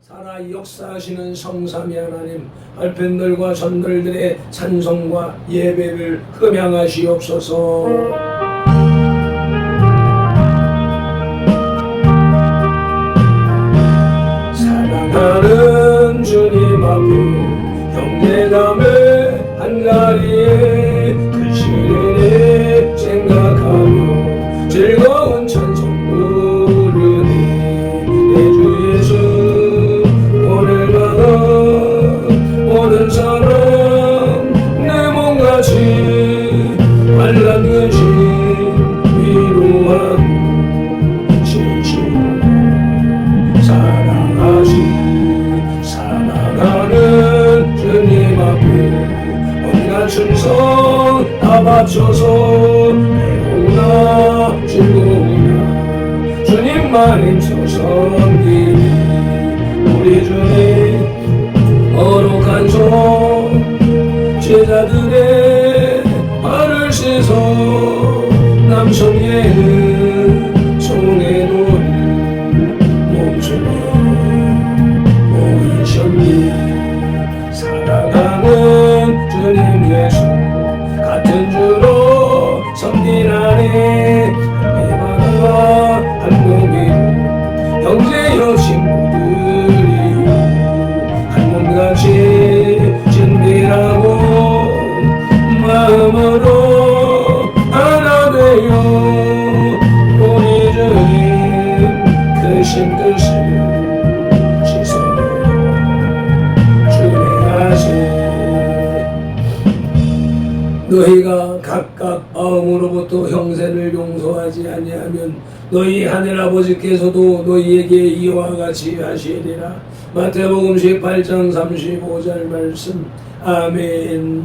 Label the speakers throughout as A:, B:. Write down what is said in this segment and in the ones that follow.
A: 살아 역사하시는 성삼위 하나님, 알펜들과 전들들의 찬송과 예배를 흠양하시옵소서. 사랑하는 주님 앞에 형제자매 한자리에 그 시련에 생각하며 즐거운 찬송 부르니 내 주 예수 오늘마다 모든 사람 내 몸같이 말랐듯이 위로한 진심 사랑하는 주님 앞에 온갖 충성 다 바쳐서 배우나 즐거우나 주님만 힘써 섬기니 우리 주님 거룩한 손 제자들의 발을 씻어 남성에는 손에 놓은 몸속에 모이셨니. 사랑하는 주님 예수 같은 주로 섬기나니 해바라와 한몸이 형제여 친구들이요 한 몸같이 진리라고 마음으로 하나 되어 우리 주님 크신 뜻을 지성으로 준행하시. 너희가 각각 마음으로부터 형제를 용서하지 아니하면 너희 하늘 아버지께서도 너희에게 이와 같이 하시리라. 마태복음 18장 35절 말씀. 아멘.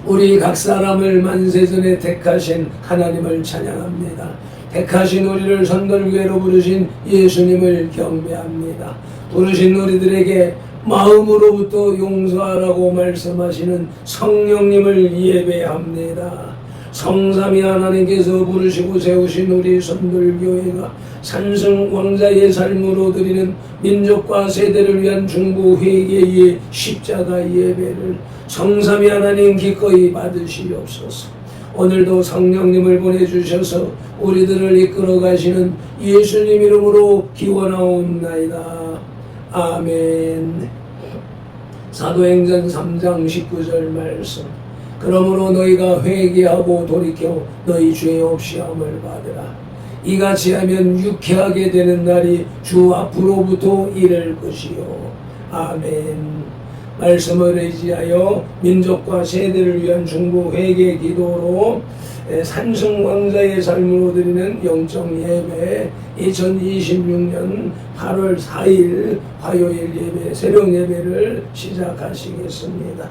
A: 우리 각 사람을 만세전에 택하신 하나님을 찬양합니다. 택하신 우리를 선돌교회로 부르신 예수님을 경배합니다. 부르신 우리들에게 마음으로부터 용서하라고 말씀하시는 성령님을 예배합니다. 성삼위 하나님께서 부르시고 세우신 우리 선돌교회가 산승 왕자의 삶으로 드리는 민족과 세대를 위한 중보 회개의 십자가 예배를 성삼위 하나님 기꺼이 받으시옵소서. 오늘도 성령님을 보내주셔서 우리들을 이끌어 가시는 예수님 이름으로 기원하옵나이다. 아멘. 사도행전 3장 19절 말씀. 그러므로 너희가 회개하고 돌이켜 너희 죄 없이 함을 받으라. 이같이 하면 유쾌하게 되는 날이 주 앞으로부터 이를 것이요. 아멘. 말씀을 의지하여 민족과 세대를 위한 중보 회개 기도로 산승 왕자의 삶으로 드리는 영적 예배 2026년 8월 4일 화요일 예배 새벽 예배를 시작하시겠습니다.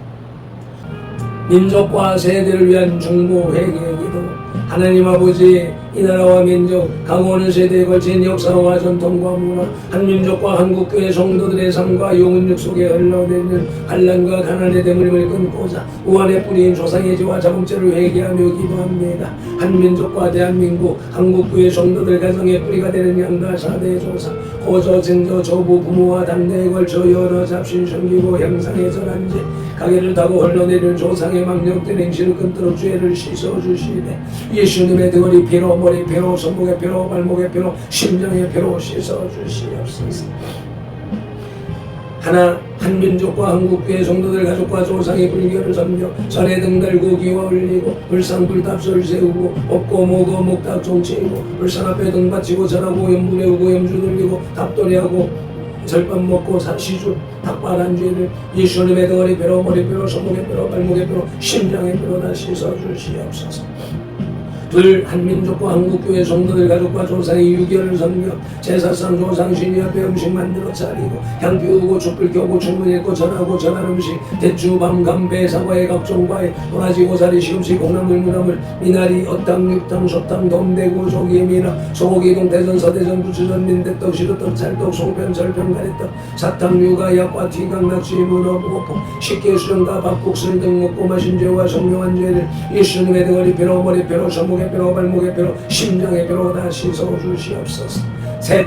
A: 민족과 세대를 위한 중보 회개 기도. 하나님 아버지, 이 나라와 민족, 강원의 세대에 걸친 역사와 전통과 문화, 한민족과 한국교회 성도들의 삶과 영혼력 속에 흘러내리는 환난과 가난의 대물림을 끊고자 우한의 뿌리인 조상의 죄와 자범죄를 회개하며 기도합니다. 한민족과 대한민국, 한국교회 성도들 가정의 뿌리가 되는 양가 사대의 조상, 고조, 증조, 조부, 부모와 당대에 걸쳐 여러 잡신 섬기고 형상의 전한 죄, 가게를 타고 흘러내리는 조상의 망령된 행실을 끊도록 죄를 씻어주시되 예수님의 등허리 피로, 머리 피로, 손목의 피로, 발목의 피로, 심장의 피로 씻어주시옵소서. 하나 한민족과 한국교회 성도들 가족과 조상의 불교를 섬겨 절에 등 들고 기와 올리고 불상 불탑설 세우고 업고 모고 목탁 종치고 불상 앞에 등 바치고 절하고 염부 내우고 염주 돌리고 답돌이하고 절밥 먹고 시주 닭발한 죄를 예수님의 등허리 뼈로 머리 뼈로 손목의 뼈로 발목의 뼈로 심장의 뼈로 다 씻어주시옵소서. 둘 한민족과 한국교회 성도들 가족과 조상의 유교를 섬겨 제사상 조상 신이 앞에 음식 만들어 차리고 향 피우고 촛불 켜고 충분 읽고 전하고 전한 음식 대추 밤 감배 사과의 각종 과일 도라지 고사리 시금치 콩나물 무나물 미나리 어탕 육탕 소탕 돔대구 조기 미나 소고기 동태전 서대전 부추전 민대떡 시루떡 찰떡 송편 절편 가래떡 사탕 유가 약과 튀강 낙지 문어 무고포 식혜 수정과 밥국술 등 먹고 마신 죄와 성령한 죄를 예수님의 등허리 뼈로 머리 뼈로 손목의 뼈로 발목의 뼈로 심장의 뼈로 다 씻어주시옵소서. 셋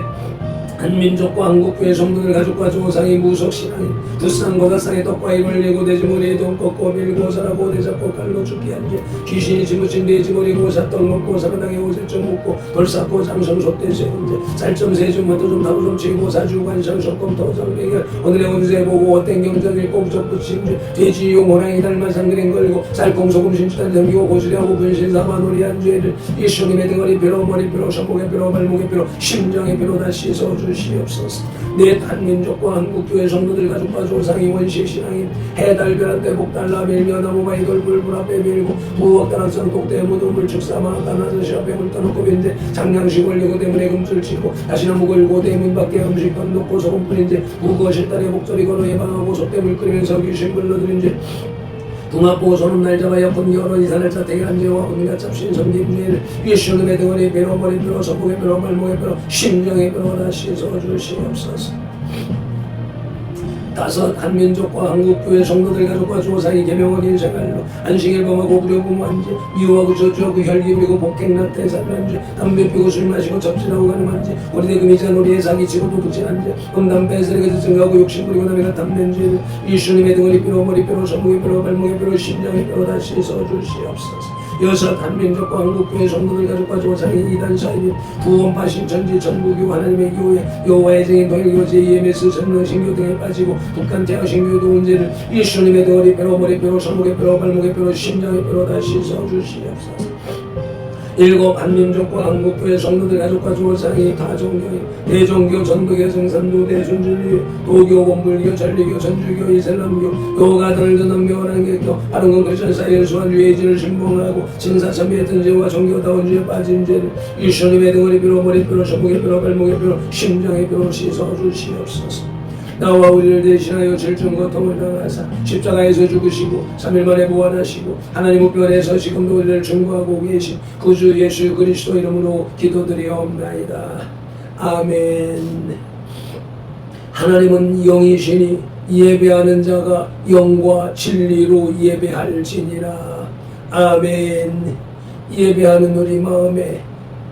A: 한민족과 한국교회 성도들 가족과 조상이 무속신앙인 두쌍보다 쌍의 떡과 입을 내고 돼지머리에 돈 꺾고 밀고 살아고 대잡고 칼로 죽게 한 죄 귀신이 지무친 돼지머리 고사 떡 먹고 사바당에 옷을 좀 먹고 돌 쌓고 장성 솥대 세운 죄 살점 세줌 뭐도 좀 타고 좀 치고 사주 관상 속금 도성 매결 오늘의 운세 보고 어떤 경전을 꼭적 붙인 죄 돼지용 호랑이 닮아 상그랭 걸고 쌀콩 소금 신주단 넘기고 고수리하고 분신 사마놀이한 죄를 이수님의 등허리 뼈로 머리 뼈로 손목에 뼈로 발목에 뼈로 심장에 뼈로 다 씻어주시옵소서. 내 한민족과 한국교회 성도들 가족과 조상이 원시신앙인 해달별한 때 복달라 밀며 나무바위 돌불불 앞에 밀고 무엇다락선 독대 무덤을 축사마 까나서 시합에 물 떠놓고 빈제 장량식 올리고 대문에 금줄 치고 다시 나무 걸고 대문 밖에 음식밥 놓고 소금 뿌린제 무거실달에 목소리 걸어 예방하고 솥대물 끓이면서 귀신 불러들인제 동합보고 손은 날 잡아야 분겨로 이산을 자택에 앉아와 온갖 잡신 섬김죄를 예수님의 등원에 뼈로 머리 뼈로 손목에 뼈로 발목에 뼈로 심장에 뼈로 다 씻어주시옵소서. 다섯 한민족과 한국교회 성도들 가족과 조상이 계명하긴 생활로 안식일 범하고 부려부무한지 미워하고 저주하고 혈기 부리고 복행낙태 살만지 담배 피고 술 마시고 접진하고 가늠한지 우리네 금이자 놀이에 사기치고 도둑질한지 음담배 세력에서 증가하고 욕심 부리고 남에가 탐낸 죄를 예수님의 등허리 뼈로 머리 뼈로 손목에 뼈로 발목에 뼈로 심장에 뼈로 다 씻어주시옵소서. 여섯 한민족과 한국교회 성도들 가족과 조상이 이단 사이비 구원 파신 전지 전부교 하나님의 교회 여호와의 증인 동일교 제2MS 전능신교 등에 빠지고 북한 대학신교도 문제를 예수님의 등허리 뼈로 머리 뼈로 손목에 뼈로 발목에 뼈로 심장에 뼈로 다 씻어주시옵소서. 일곱 한민족과 한국교회 성도들 가족과 조상이 다종교인 대종교 전도교 성산도 대순진리 도교 원불교 전리교 전주교 이슬람교 요가들을 전한 묘한 개교 아름건 크리스천 사이언스와 유해진을 신봉하고 진사천미의 든죄와 종교다운 죄에 빠진 죄를 예수님의 등허리 뼈로 머리 뼈로 손목에 뼈로 발목에 뼈로 심장에 뼈로 씻어주시옵소서. 나와 우리를 대신하여 질중 고통을 당하사 십자가에서 죽으시고 3일 만에 부활하시고 하나님 우편에 서시금도 우리를 중보하고 계신 구주 예수 그리스도 이름으로 기도드리옵나이다. 아멘. 하나님은 영이시니 예배하는 자가 영과 진리로 예배할지니라. 아멘. 예배하는 우리 마음에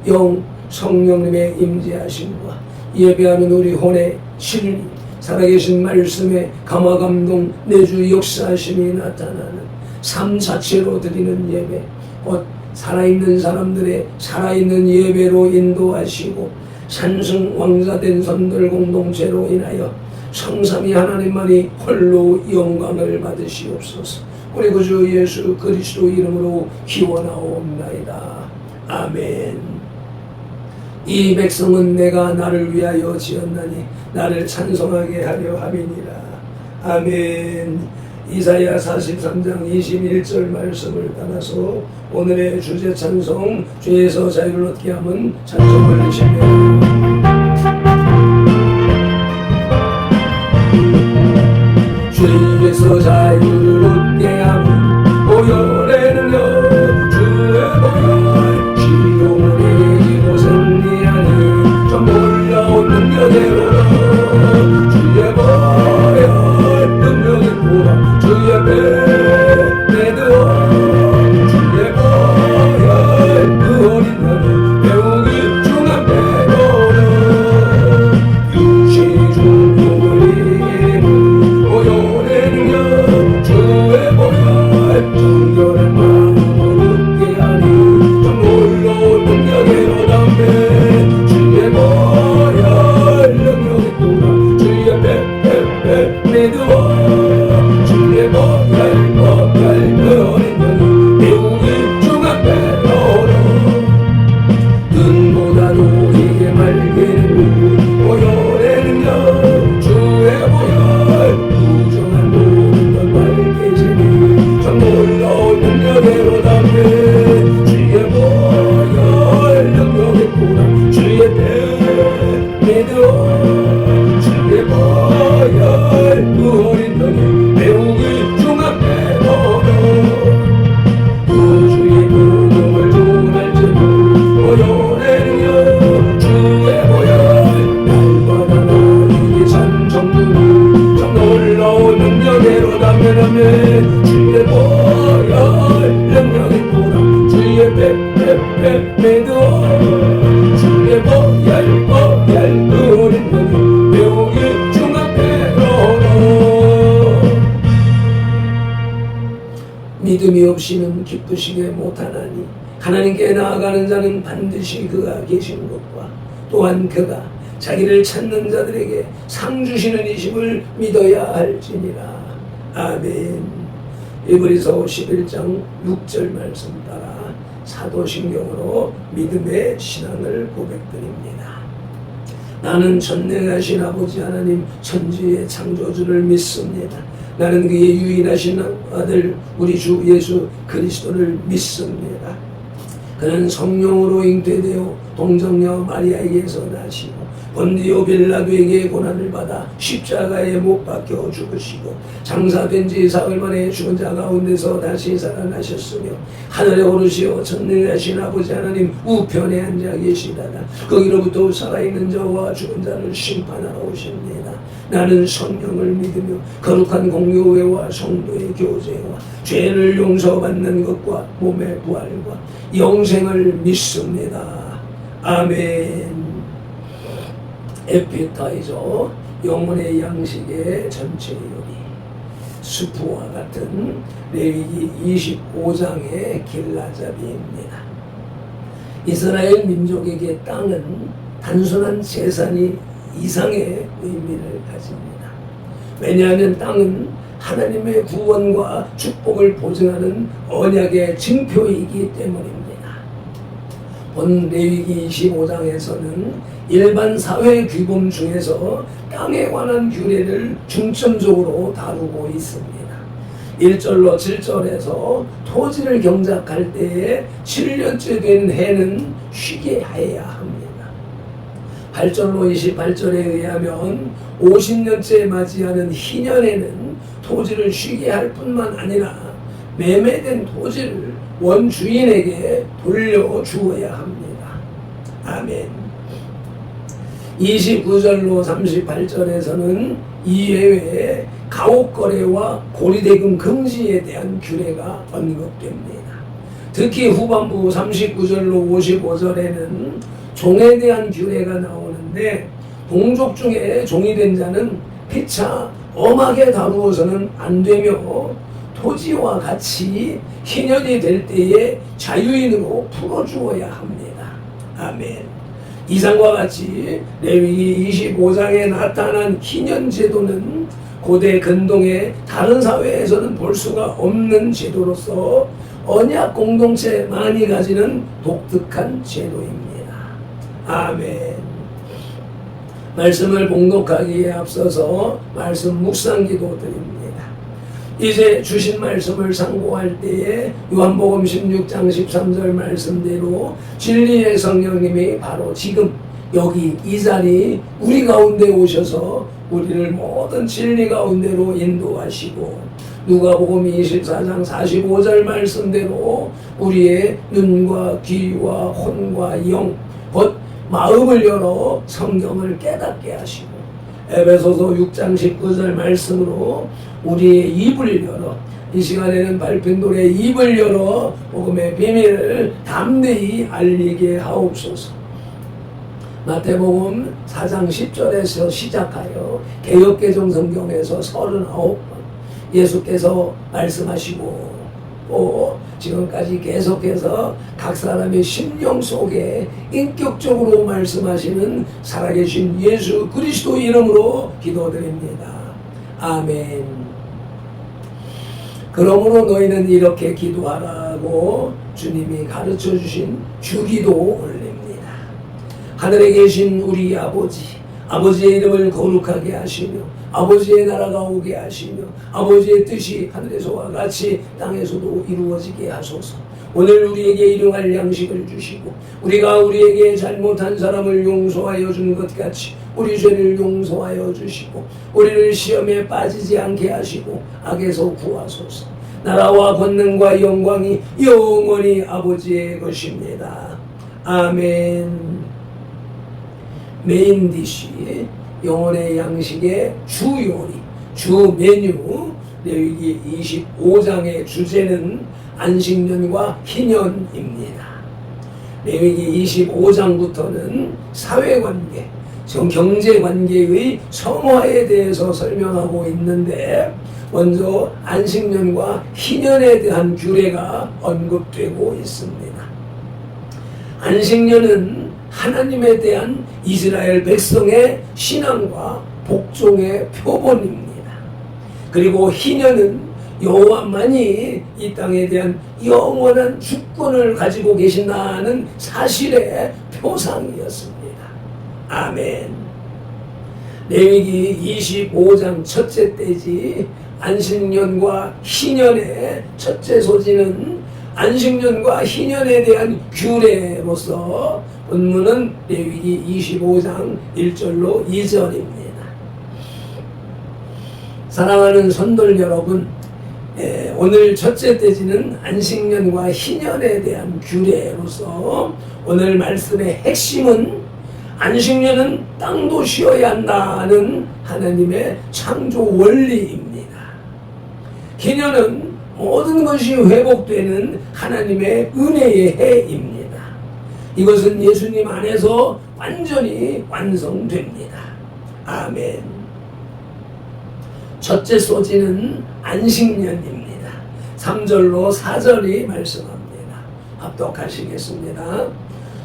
A: 영 성령님의 임재하심과 예배하는 우리 혼의 진리 살아계신 말씀에 감화감동 내주 역사하심이 나타나는 삶 자체로 드리는 예배 곧 살아있는 사람들의 살아있는 예배로 인도하시고 산승 왕자된 선들 공동체로 인하여 성삼위 하나님만이 홀로 영광을 받으시옵소서. 우리 구주 예수 그리스도 이름으로 기원하옵나이다. 아멘. 이 백성은 내가 나를 위하여 지었나니 나를 찬송하게 하려 함이니라. 아멘. 이사야 43장 21절 말씀을 따라서 오늘의 주제 찬송 주에서 자유를 얻게 함은 찬송을 하시며 주에서 자유를 얻게 함은 보혈의 능력 주의 보혈 지옥을 이기고 승리하니 저 놀라운 능력으로 주의 보혈 능력이 보라 주의 배 내두어 주의 보혈 그 어린 나무 매우 귀중한 배로라 육신이 중독을 이기는 보혈의 능력 주의 보혈 정결한 마음을 얻게 하니 저 놀라운 능력으로 담배 주의 보혈 능력이 보라 주의 배 내두어 주의 보혈 그 어린 나무 매우 귀중한 배로라 눈보다도 이게 맑은 보혈의 능력 주의 보혈 부정한 모든 것 밝히시니 저 놀라운 능력으로 담배 주의 보혈 능력이 보라 주의 배 믿어 주의 보혈 그 어린 믿음이 없이는 기쁘시게 못하나니 하나님께 나아가는 자는 반드시 그가 계신 것과 또한 그가 자기를 찾는 자들에게 상 주시는 이심을 믿어야 할지니라. 아멘. 에브리서 11장 6절 말씀 따라 사도신경으로 믿음의 신앙을 고백드립니다. 나는 전능하신 아버지 하나님 천지의 창조주를 믿습니다. 나는 그의 유일하신 아들 우리 주 예수 그리스도를 믿습니다. 그는 성령으로 잉태되어 동정녀 마리아에게서 나시고 본디오 빌라도에게 고난을 받아 십자가에 못 박혀 죽으시고 장사된 지 사흘 만에 죽은 자 가운데서 다시 살아나셨으며 하늘에 오르시어 전능하신 아버지 하나님 우편에 앉아 계시다가 거기로부터 살아있는 자와 죽은 자를 심판하러 오십니다. 나는 성령을 믿으며 거룩한 공교회와 성도의 교제와 죄를 용서받는 것과 몸의 부활과 영생을 믿습니다. 아멘. 에피타이저 영혼의 양식의 전체 요리 수프와 같은 레위기 25장의 길라잡이입니다. 이스라엘 민족에게 땅은 단순한 재산이 이상의 의미를 가집니다. 왜냐하면 땅은 하나님의 구원과 축복을 보증하는 언약의 증표이기 때문입니다. 본 레위기 25장에서는 일반 사회 규범 중에서 땅에 관한 규례를 중점적으로 다루고 있습니다. 1절로 7절에서 토지를 경작할 때에 7년째 된 해는 쉬게 해야 합니다. 8절로 28절에 의하면 50년째 맞이하는 희년에는 토지를 쉬게 할 뿐만 아니라 매매된 토지를 원주인에게 돌려주어야 합니다. 아멘. 29절로 38절에서는 이외에 가옥거래와 고리대금 금지에 대한 규례가 언급됩니다. 특히 후반부 39절로 55절에는 종에 대한 규례가 나오는데 동족 중에 종이 된 자는 피차 엄하게 다루어서는 안 되며 토지와 같이 희년이 될 때에 자유인으로 풀어주어야 합니다. 아멘. 이상과 같이 레위기 25장에 나타난 희년 제도는 고대 근동의 다른 사회에서는 볼 수가 없는 제도로서 언약 공동체만이 가지는 독특한 제도입니다. 아멘. 말씀을 봉독하기에 앞서서 말씀 묵상기도 드립니다. 이제 주신 말씀을 상고할 때에 요한복음 16장 13절 말씀대로 진리의 성령님이 바로 지금 여기 이 자리 우리 가운데 오셔서 우리를 모든 진리 가운데로 인도하시고 누가복음 24장 45절 말씀대로 우리의 눈과 귀와 혼과 영 곧 마음을 열어 성경을 깨닫게 하시고 에베소서 6장 19절 말씀으로 우리의 입을 열어 이 시간에는 밟힌 돌의 입을 열어 복음의 비밀을 담대히 알리게 하옵소서. 마태복음 4장 10절에서 시작하여 개역개정 성경에서 39번 예수께서 말씀하시고 또 지금까지 계속해서 각 사람의 심령 속에 인격적으로 말씀하시는 살아계신 예수 그리스도 이름으로 기도드립니다. 아멘. 그러므로 너희는 이렇게 기도하라고 주님이 가르쳐 주신 주기도 올립니다. 하늘에 계신 우리 아버지의 이름을 거룩하게 하시며 아버지의 나라가 오게 하시며 아버지의 뜻이 하늘에서와 같이 땅에서도 이루어지게 하소서. 오늘 우리에게 일용할 양식을 주시고 우리가 우리에게 잘못한 사람을 용서하여 준 것 같이 우리 죄를 용서하여 주시고 우리를 시험에 빠지지 않게 하시고 악에서 구하소서. 나라와 권능과 영광이 영원히 아버지의 것입니다. 아멘. 메인 디시 영혼의 양식의 주 요리, 주 메뉴 레위기 25장의 주제는 안식년과 희년입니다. 레위기 25장부터는 사회관계, 경제관계의 성화에 대해서 설명하고 있는데 먼저 안식년과 희년에 대한 규례가 언급되고 있습니다. 안식년은 하나님에 대한 이스라엘 백성의 신앙과 복종의 표본입니다. 그리고 희년은 여호와만이 이 땅에 대한 영원한 주권을 가지고 계신다는 사실의 표상이었습니다. 아멘. 레위기 25장 첫째 떼지 안식년과 희년의 첫째 소지는 안식년과 희년에 대한 규례로서 본문은 레위기 25장 1절로 2절입니다. 사랑하는 성도들 여러분, 오늘 첫째 떼지는 안식년과 희년에 대한 규례로서 오늘 말씀의 핵심은 안식년은 땅도 쉬어야 한다는 하나님의 창조 원리입니다. 희년은 모든 것이 회복되는 하나님의 은혜의 해입니다. 이것은 예수님 안에서 완전히 완성됩니다. 아멘. 첫째 소지는 안식년입니다. 3절로 4절이 말씀합니다. 합독하시겠습니다.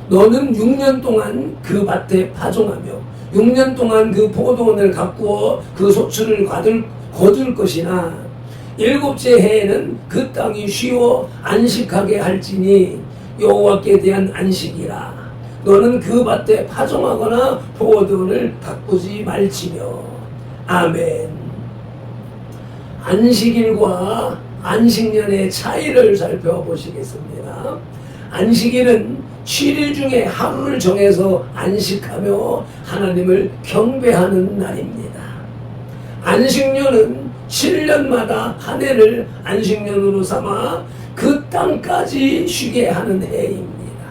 A: 너는 6년 동안 그 밭에 파종하며 6년 동안 그 포도원을 가꾸어 그 소출을 거둘 것이나 일곱째 해에는 그 땅이 쉬어 안식하게 할지니 여호와께 대한 안식이라. 너는 그 밭에 파종하거나 포도원을 가꾸지 말지며. 아멘. 안식일과 안식년의 차이를 살펴보시겠습니다. 안식일은 7일 중에 하루를 정해서 안식하며 하나님을 경배하는 날입니다. 안식년은 7년마다 한 해를 안식년으로 삼아 그 땅까지 쉬게 하는 해입니다.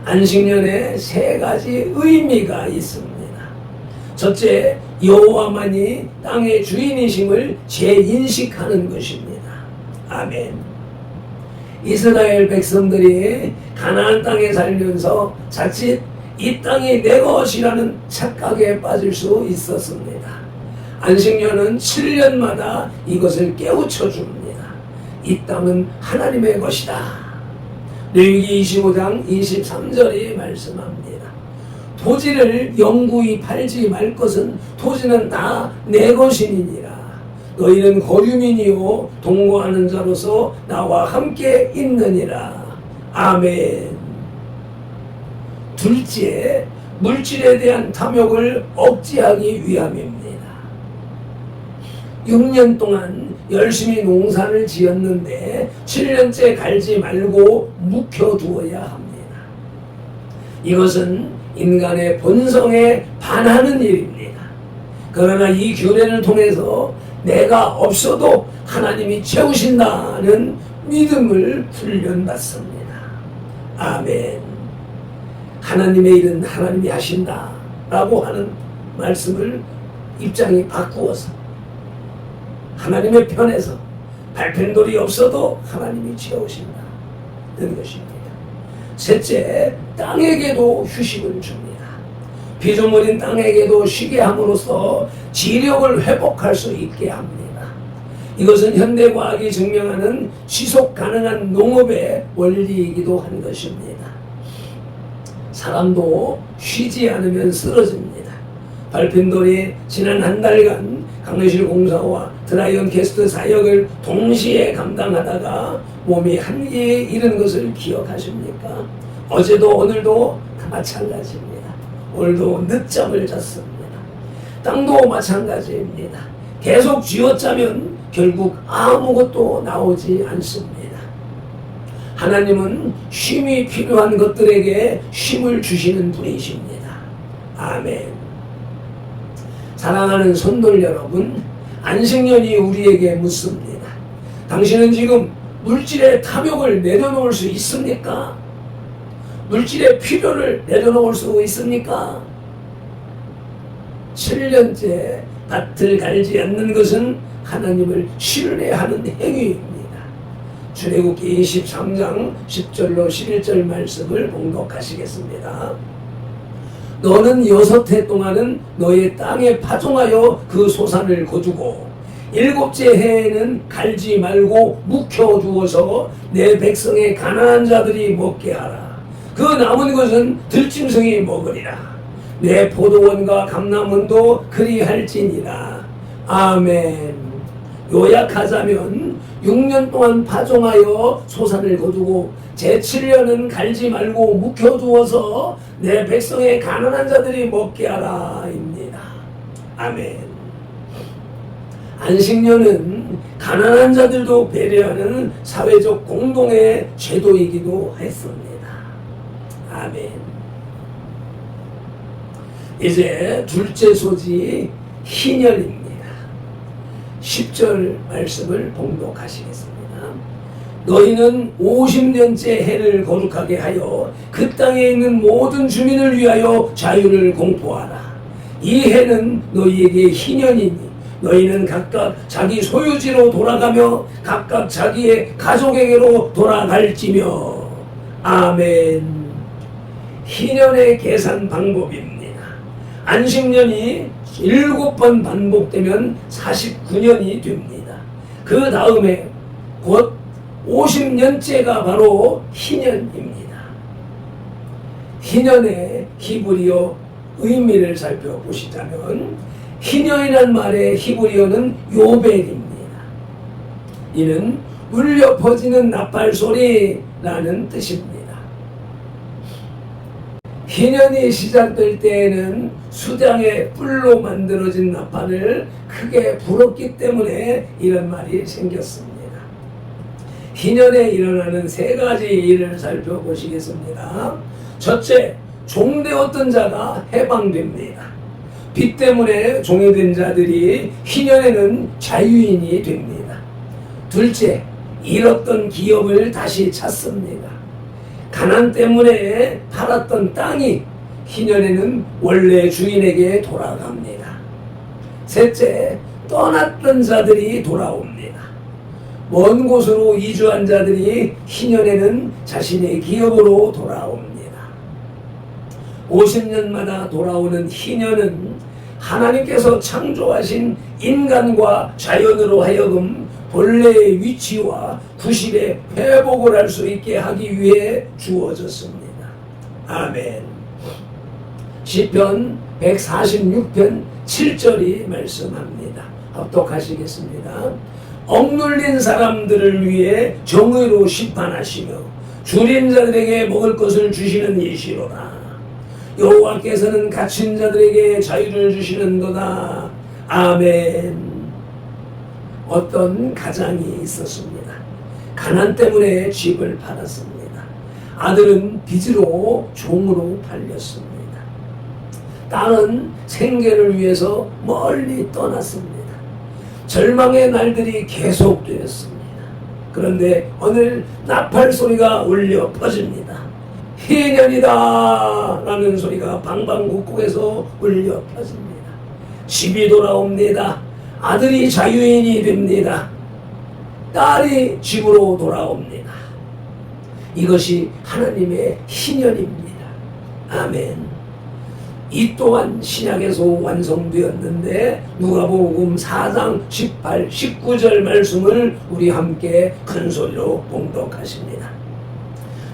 A: 안식년에 세 가지 의미가 있습니다. 첫째, 여호와만이 땅의 주인이심을 재인식하는 것입니다. 아멘. 이스라엘 백성들이 가나안 땅에 살면서 자칫 이 땅이 내 것이라는 착각에 빠질 수 있었습니다. 안식년은 7년마다 이것을 깨우쳐 줍니다. 이 땅은 하나님의 것이다. 레위기 25장 23절이 말씀합니다. 토지를 영구히 팔지 말 것은 토지는 다 내 것이니라. 너희는 거류민이요 동거하는 자로서 나와 함께 있느니라. 아멘. 둘째, 물질에 대한 탐욕을 억제하기 위함입니다. 6년 동안 열심히 농사를 지었는데 7년째 갈지 말고 묵혀두어야 합니다. 이것은 인간의 본성에 반하는 일입니다. 그러나 이 규례를 통해서 내가 없어도 하나님이 채우신다는 믿음을 훈련받습니다. 아멘. 하나님의 일은 하나님이 하신다 라고 하는 말씀을 입장이 바꾸어서 하나님의 편에서 발펜돌이 없어도 하나님이 채우신다는 것입니다. 셋째, 땅에게도 휴식을 줍니다. 피조물인 땅에게도 쉬게 함으로써 지력을 회복할 수 있게 합니다. 이것은 현대과학이 증명하는 지속 가능한 농업의 원리이기도 한 것입니다. 사람도 쉬지 않으면 쓰러집니다. 발펜돌이 지난 한 달간 강의실 공사와 드라이언 캐스트 사역을 동시에 감당하다가 몸이 한계에 이른 것을 기억하십니까? 어제도 오늘도 마찬가지입니다. 오늘도 늦잠을 잤습니다. 땅도 마찬가지입니다. 계속 쥐어짜면 결국 아무것도 나오지 않습니다. 하나님은 쉼이 필요한 것들에게 쉼을 주시는 분이십니다. 아멘. 사랑하는 성도들 여러분, 안식년이 우리에게 묻습니다. 당신은 지금 물질의 탐욕을 내려놓을 수 있습니까? 물질의 필요를 내려놓을 수 있습니까? 7년째 밭을 갈지 않는 것은 하나님을 신뢰하는 행위입니다. 출애굽기 23장 10절로 11절 말씀을 봉독하시겠습니다. 너는 6해 동안은 너의 땅에 파종하여 그 소산을 거두고 7째 해에는 갈지 말고 묵혀 주어서 내 백성의 가난한 자들이 먹게 하라. 그 남은 것은 들짐승이 먹으리라. 내 포도원과 감람원도 그리할지니라. 아멘. 요약하자면 6년 동안 파종하여 소산을 거두고 제7년은 갈지 말고 묵혀두어서 내 백성의 가난한 자들이 먹게 하라 입니다. 아멘. 안식년은 가난한 자들도 배려하는 사회적 공동의 제도이기도 했습니다. 아멘. 이제 둘째 소지 희년입니다. 10절 말씀을 봉독하시겠습니다. 너희는 50년째 해를 거룩하게 하여 그 땅에 있는 모든 주민을 위하여 자유를 공포하라. 이 해는 너희에게 희년이니 너희는 각각 자기 소유지로 돌아가며 각각 자기의 가족에게로 돌아갈지며. 아멘. 희년의 계산 방법입니다. 안식년이 7번 반복되면 49년이 됩니다. 그 다음에 곧 50년째가 바로 희년입니다. 희년의 히브리어 의미를 살펴보시자면 희년이란 말의 히브리어는 요벨입니다. 이는 울려 퍼지는 나팔소리라는 뜻입니다. 희년이 시작될 때에는 수장의 뿔로 만들어진 나팔을 크게 불었기 때문에 이런 말이 생겼습니다. 희년에 일어나는 3가지 일을 살펴보시겠습니다. 첫째, 종되었던 자가 해방됩니다. 빚 때문에 종이 자들이 희년에는 자유인이 됩니다. 둘째, 잃었던 기업을 다시 찾습니다. 가난 때문에 팔았던 땅이 희년에는 원래 주인에게 돌아갑니다. 셋째, 떠났던 자들이 돌아옵니다. 먼 곳으로 이주한 자들이 희년에는 자신의 기업으로 돌아옵니다. 50년마다 돌아오는 희년은 하나님께서 창조하신 인간과 자연으로 하여금 본래의 위치와 구실의 회복을 할 수 있게 하기 위해 주어졌습니다. 아멘. 시편 146편 7절이 말씀합니다. 합독하시겠습니다. 억눌린 사람들을 위해 정의로 심판하시며 줄인 자들에게 먹을 것을 주시는 이시로다. 여호와께서는 갇힌 자들에게 자유를 주시는도다. 아멘. 어떤 가장이 있었습니다. 가난 때문에 집을 팔았습니다. 아들은 빚으로 종으로 팔렸습니다. 딸은 생계를 위해서 멀리 떠났습니다. 절망의 날들이 계속되었습니다. 그런데 오늘 나팔 소리가 울려 퍼집니다. 희년이다 라는 소리가 방방곡곡에서 울려 퍼집니다. 집이 돌아옵니다. 아들이 자유인이 됩니다. 딸이 집으로 돌아옵니다. 이것이 하나님의 희년입니다. 아멘. 이 또한 신약에서 완성되었는데 누가복음 4장 18, 19절 말씀을 우리 함께 큰 소리로 봉독하십니다.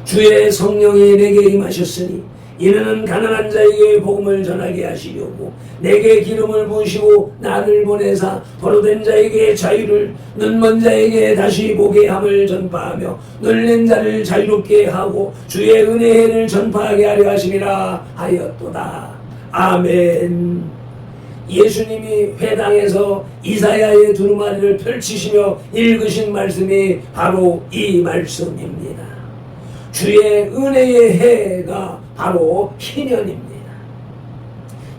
A: 주의 성령이 내게 임하셨으니 이는 가난한 자에게 복음을 전하게 하시려고 내게 기름을 부으시고 나를 보내사 포로된 자에게 자유를, 눈먼 자에게 다시 보게 함을 전파하며 눌린 자를 자유롭게 하고 주의 은혜의 해를 전파하게 하려 하심이라 하였도다. 아멘. 예수님이 회당에서 이사야의 두루마리를 펼치시며 읽으신 말씀이 바로 이 말씀입니다. 주의 은혜의 해가 바로 희년입니다.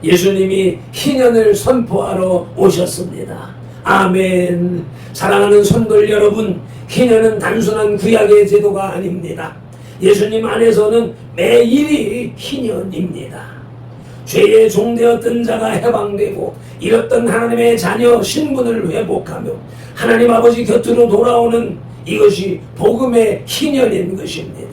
A: 예수님이 희년을 선포하러 오셨습니다. 아멘. 사랑하는 성도들 여러분, 희년은 단순한 구약의 제도가 아닙니다. 예수님 안에서는 매일이 희년입니다. 죄의 종되었던 자가 해방되고 잃었던 하나님의 자녀 신분을 회복하며 하나님 아버지 곁으로 돌아오는 이것이 복음의 희년인 것입니다.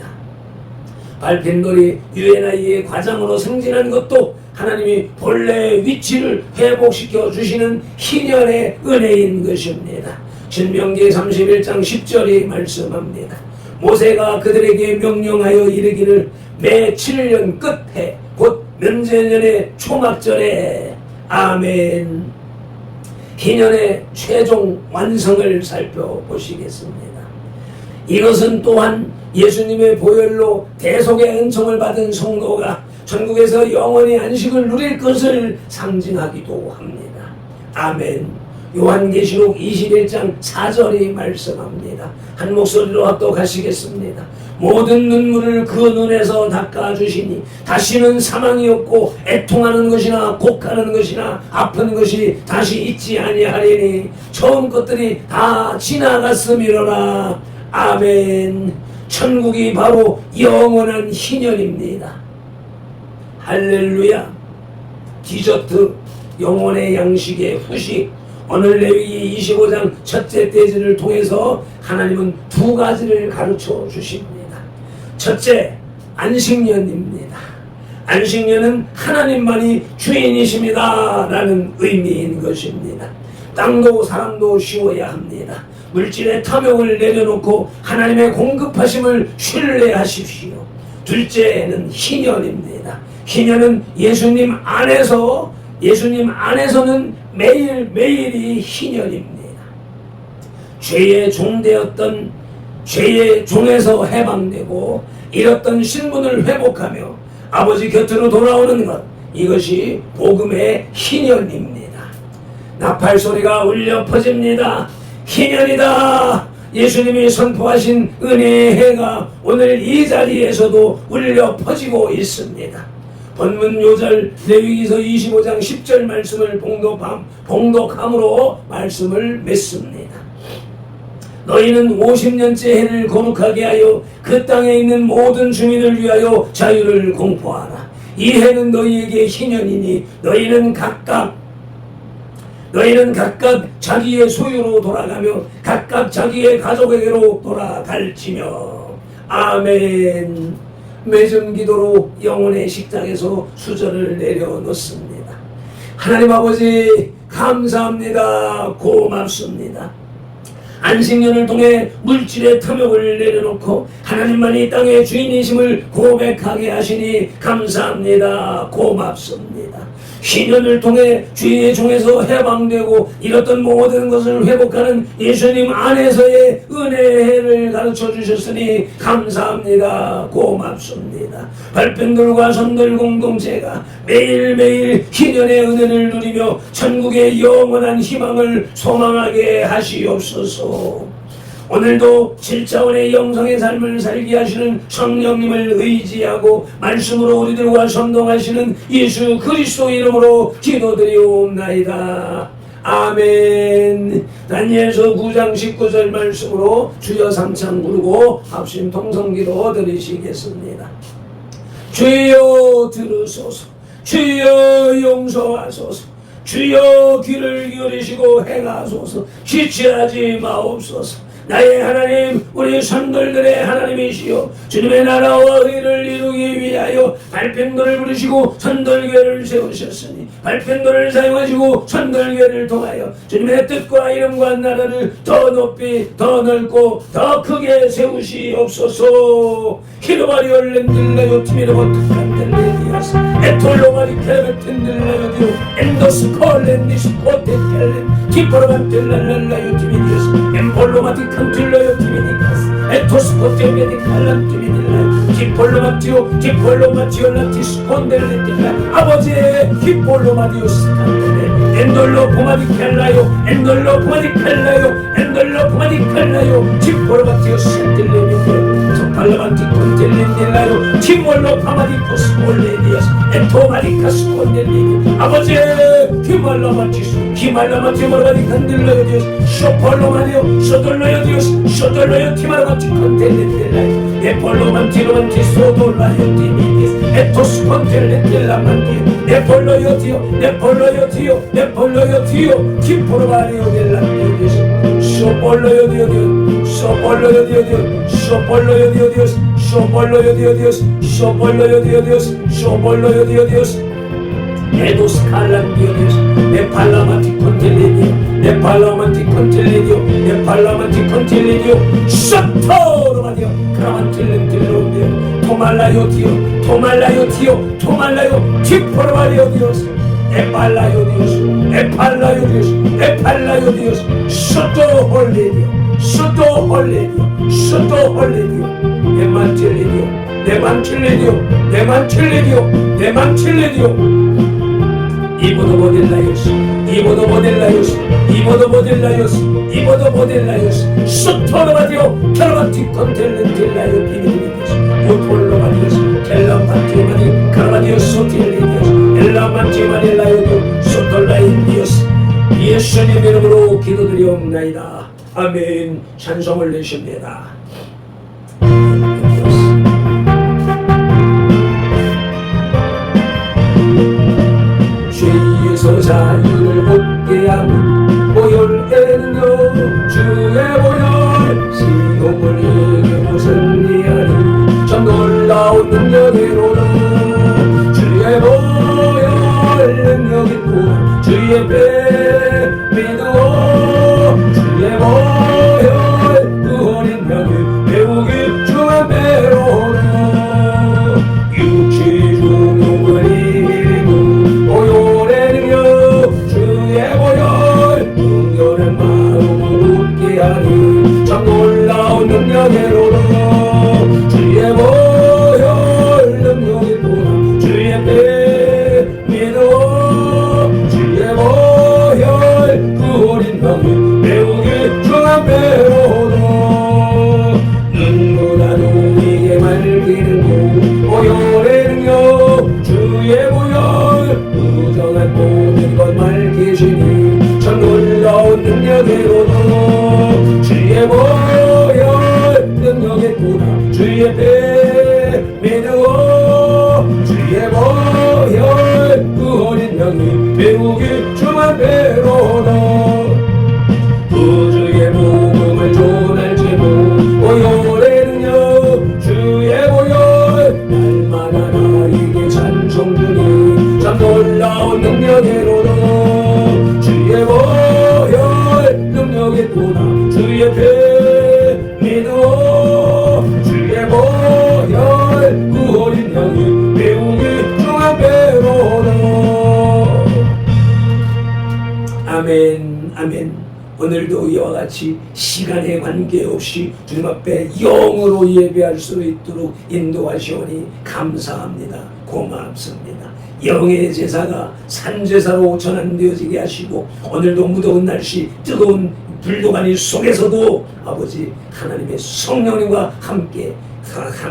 A: 발핀돌이 UNI의 과장으로 승진한 것도 하나님이 본래의 위치를 회복시켜 주시는 희년의 은혜인 것입니다. 신명기 31장 10절이 말씀합니다. 모세가 그들에게 명령하여 이르기를 매 7년 끝에 곧 면제년의 초막절에 아멘. 희년의 최종 완성을 살펴보시겠습니다. 이것은 또한 예수님의 보혈로 대속의 은총을 받은 성도가 천국에서 영원히 안식을 누릴 것을 상징하기도 합니다. 아멘. 요한계시록 21장 4절이 말씀합니다. 한 목소리로 합독하시겠습니다. 모든 눈물을 그 눈에서 닦아주시니 다시는 사망이 없고 애통하는 것이나 곡하는 것이나 아픈 것이 다시 있지 아니하리니 처음 것들이 다 지나갔음이로라. 아멘. 천국이 바로 영원한 희년입니다. 할렐루야. 디저트, 영혼의 양식의 후식. 오늘 레위기 25장 첫째 떼지를 통해서 하나님은 두 가지를 가르쳐 주십니다. 첫째, 안식년입니다. 안식년은 하나님만이 주인이십니다 라는 의미인 것입니다. 땅도 사람도 쉬어야 합니다. 물질의 탐욕을 내려놓고 하나님의 공급하심을 신뢰하십시오. 둘째는 희년입니다. 희년은 예수님 안에서는 매일매일이 희년입니다. 죄의 종되었던 죄의 종에서 해방되고 잃었던 신분을 회복하며 아버지 곁으로 돌아오는 것, 이것이 복음의 희년입니다. 나팔 소리가 울려 퍼집니다. 희년이다. 예수님이 선포하신 은혜의 해가 오늘 이 자리에서도 울려 퍼지고 있습니다. 본문 요절 레위기서 25장 10절 말씀을 봉독함으로 말씀을 맺습니다. 너희는 50년째 해를 거룩하게 하여 그 땅에 있는 모든 주민을 위하여 자유를 공포하라. 이 해는 너희에게 희년이니 너희는 각각 자기의 소유로 돌아가며 각각 자기의 가족에게로 돌아갈지며. 아멘. 맺은 기도로 영혼의 식탁에서 수저를 내려놓습니다. 하나님 아버지 감사합니다. 고맙습니다. 안식년을 통해 물질의 탐욕을 내려놓고 하나님만이 땅의 주인이심을 고백하게 하시니 감사합니다. 고맙습니다. 희년을 통해 주의 종에서 해방되고 잃었던 모든 것을 회복하는 예수님 안에서의 은혜를 가르쳐 주셨으니 감사합니다. 고맙습니다. 발편들과 선들 공동체가 매일매일 희년의 은혜를 누리며 천국의 영원한 희망을 소망하게 하시옵소서. 오늘도 7차원의 영성의 삶을 살게 하시는 성령님을 의지하고 말씀으로 우리들과 선동하시는 예수 그리스도 이름으로 기도드리옵나이다. 아멘. 다니엘서 9장 19절 말씀으로 주여 삼창 부르고 합심 통성기도 드리시겠습니다. 주여 들으소서. 주여 용서하소서. 주여 귀를 기울이시고 행하소서. 지체하지 마옵소서. 나의 하나님, 우리 선돌들의 하나님이시여, 주님의 나라와 의를 이루기 위하여 발편도를 부르시고 선돌교회를 세우셨으니 발편도를 사용하시고 선돌교회를 통하여 주님의 뜻과 이름과 나라를 더 높이 더 넓고 더 크게 세우시옵소서. 히로바리 얼렌딜라요 티미로고 칸델레디아스 에톨로바리 케베텐딜라요 엔도스 콜렌디스 코테켈렌 키포로반텔랄랄라요 티미디오스 엠폴로마티 칸틸라요 티미니카스 에토스 코테메디 칼람 티미딜라요 키폴로마티오 라티스 콘델레딜라 아버지의 키폴로마디오스 칸델레 엔돌로 포마디칼라요 엔돌로 포마디칼라요 키폴로마티오스 칸델레 팔로만티 콘텔린딜라요 티몰로 파마디코스 콜레디아스 에토마리카스 콘델리니 아버지 키말라마티 모라바디 칸딜라요 디오스 쇼폴로마디오 쇼돌로요 디오스 쇼돌로요 티마라마티 콘텔린딜라요 에폴로만티로만티 소돌라요 디미디스 에토스 콘텔린딜라만디 에폴로요 디오 키포로바리오 델라디오스 쇼폴로요 디오 쇼폴로요 디오 쇼벌로요 디오디오스 쇼벌로요 디오디오스 쇼벌로요 디오디오스 에도스 칼란 디오디오스 네팔라마티 콘텔리디오 네팔라마티 콘텔리디오 네팔라마티 콘텔리디오 셔터로마디오 크라만틸렌틸로디오 토말라요 디오 토말라요 디오 토말라요 티포르마리오 디오스 에팔라요 디오스 에팔라요 디오스 에팔라요 디오스 셔터 홀레디오 셔터 홀레디오 셔터 홀레디오 네만틸레디오 네만틸레디오 네만틸레디오 네만틸레디오 이보도 모델라요스 이보도 모델라요스 이보도 모델라요스 이보도 모델라요스 슈토르마디오 캐라바티 컨텔렌틸라요 비밀리디오스 오톨로마디오스 텔라파티오마디 카라바디오 소틸리디오스 엘라마티마닐라요도 소톨라인디오스 예수님 이름으로 기도드리옵나이다. 아멘. 찬송을 내십니다. 죄에서 자유를 얻게 하는 보혈에는요 주의 보혈 시험을 이기고 승리하는 참 놀라운 능력으로는 주의 보혈 능력 있고 주의 배 믿어 주의 보혈 그 어린 명을 배우기 주의 배로는 육체 중용을 이기는 보혈의 능력 주의 보혈 능력의 마음을 웃게 하니 참 놀라운 능력으로는 주의 보혈 능력 있고 주의 배 믿어 주의 보혈 그 어린 명을 배우기 주의 배로는 눈보다 눈이게 말기는 보혈의 능력 주의 보혈 무정한 모든 것 말기시니 참 놀라운 능력으로는 주의 보혈 능력했구나 주의 배 믿어 주의 보혈 그 어린 양이 배우기 주만 배로는 우주의 복음을 전할지도 보혈의 능력 주의 보혈 날마다 나에게 찬송 주니 참 놀라운 능력으로는 주의 보혈 능력했구나 주의 배 믿어 주의 보혈 그 어린 양이 배우기 주의 배로는 아멘 아멘. 오늘도 이와 같이 시간에 관계없이 주님 앞에 영으로 예배할 수 있도록 인도하시오니 감사합니다. 고맙습니다. 영의 제사가 산제사로 전환되어지게 하시고 오늘도 무더운 날씨 뜨거운 불도가니 속에서도 아버지 하나님의 성령님과 함께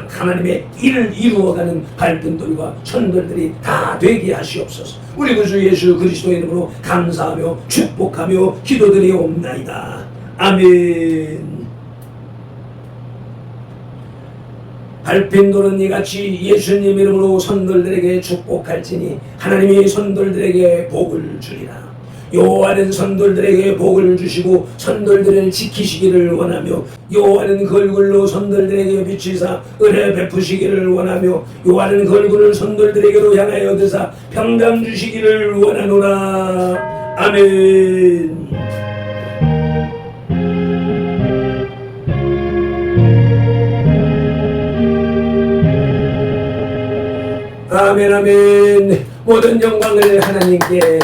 A: 하나님의 일을 이루어가는 발등돌이와 천돌들이 다 되게 하시옵소서. 우리 구주 예수 그리스도의 이름으로 감사하며 축복하며 기도드리옵나이다. 아멘. 밟힌 돌은 이같이 예수님 이름으로 선돌들에게 축복할지니 하나님이 선돌들에게 복을 주리라. 여호와는 선돌들에게 복을 주시고 선돌들을 지키시기를 원하며 여호와는 그 얼굴로 선돌들에게 비치사 은혜 베푸시기를 원하며 여호와는 그 얼굴을 선돌들에게로 향하여 드사 평강 주시기를 원하노라. 아멘. 아멘 아멘. 모든 영광을 하나님께